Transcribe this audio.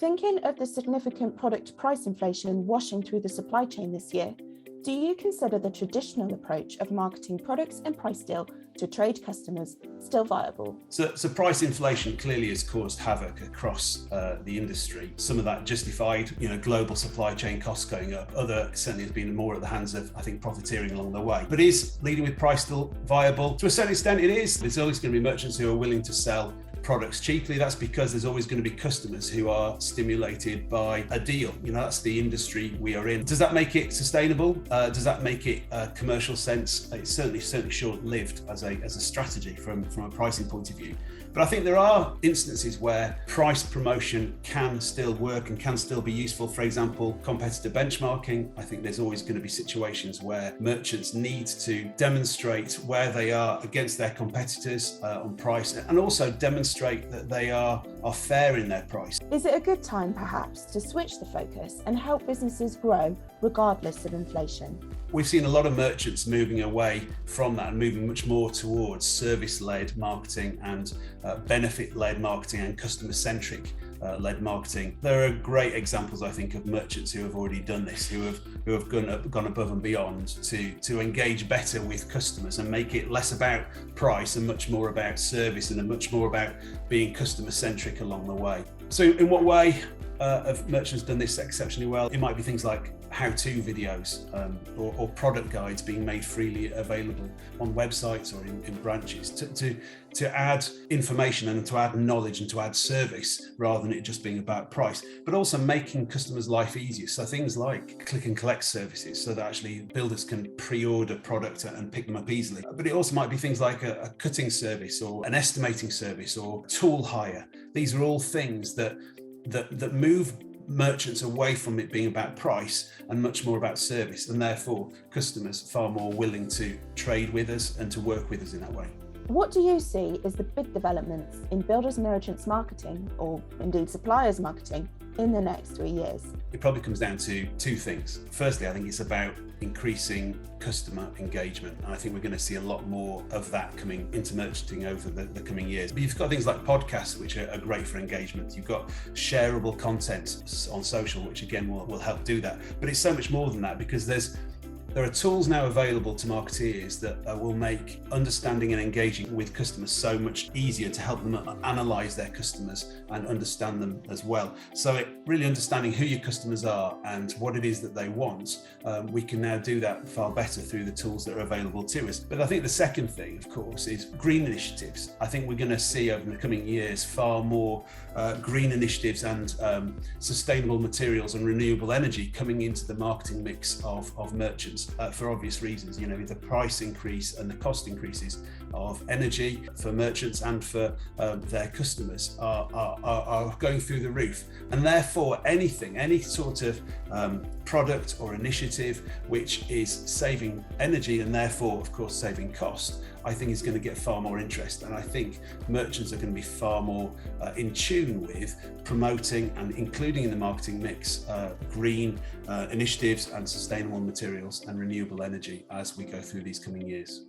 Thinking of the significant product price inflation washing through the supply chain this year, do you consider the traditional approach of marketing products and price deal to trade customers still viable? So price inflation clearly has caused havoc across the industry. Some of that justified, global supply chain costs going up. Other certainly has been more at the hands of, I think, profiteering along the way. But is leading with price still viable? To a certain extent it is. There's always going to be merchants who are willing to sell products cheaply. That's because there's always going to be customers who are stimulated by a deal. That's the industry we are in. Does that make it sustainable? Does that make it commercial sense? It's certainly short-lived as a strategy from a pricing point of view. But I think there are instances where price promotion can still work and can still be useful. For example, competitor benchmarking. I think there's always going to be situations where merchants need to demonstrate where they are against their competitors on price, and also demonstrate that they are fair in their price. Is it a good time perhaps to switch the focus and help businesses grow regardless of inflation? We've seen a lot of merchants moving away from that and moving much more towards service-led marketing and benefit-led marketing and customer-centric led marketing. There are great examples, I think, of merchants who have already done this, who have gone above and beyond to engage better with customers and make it less about price and much more about service and much more about being customer-centric along the way. So in what way have merchants done this exceptionally well? It might be things like how-to videos or product guides being made freely available on websites or in branches to add information and to add knowledge and to add service rather than it just being about price, but also making customers' life easier. So things like click and collect services so that actually builders can pre-order product and pick them up easily. But it also might be things like a cutting service or an estimating service or tool hire. These are all things that move merchants away from it being about price and much more about service, and therefore customers far more willing to trade with us and to work with us in that way. What do you see as the big developments in builders and merchants marketing, or indeed suppliers marketing, in the next 3 years? It probably comes down to two things. Firstly, I think it's about increasing customer engagement. And I think we're going to see a lot more of that coming into merchanting over the coming years. But you've got things like podcasts, which are great for engagement. You've got shareable content on social, which again will help do that. But it's so much more than that, because there are tools now available to marketeers that will make understanding and engaging with customers so much easier to help them analyze their customers and understand them as well. So really understanding who your customers are and what it is that they want, we can now do that far better through the tools that are available to us. But I think the second thing, of course, is green initiatives. I think we're going to see over the coming years far more green initiatives and sustainable materials and renewable energy coming into the marketing mix of merchants. For obvious reasons, the price increase and the cost increases of energy for merchants and for their customers are going through the roof, and therefore any sort of product or initiative which is saving energy and therefore of course saving cost, I think is going to get far more interest. And I think merchants are going to be far more in tune with promoting and including in the marketing mix green initiatives and sustainable materials and renewable energy as we go through these coming years.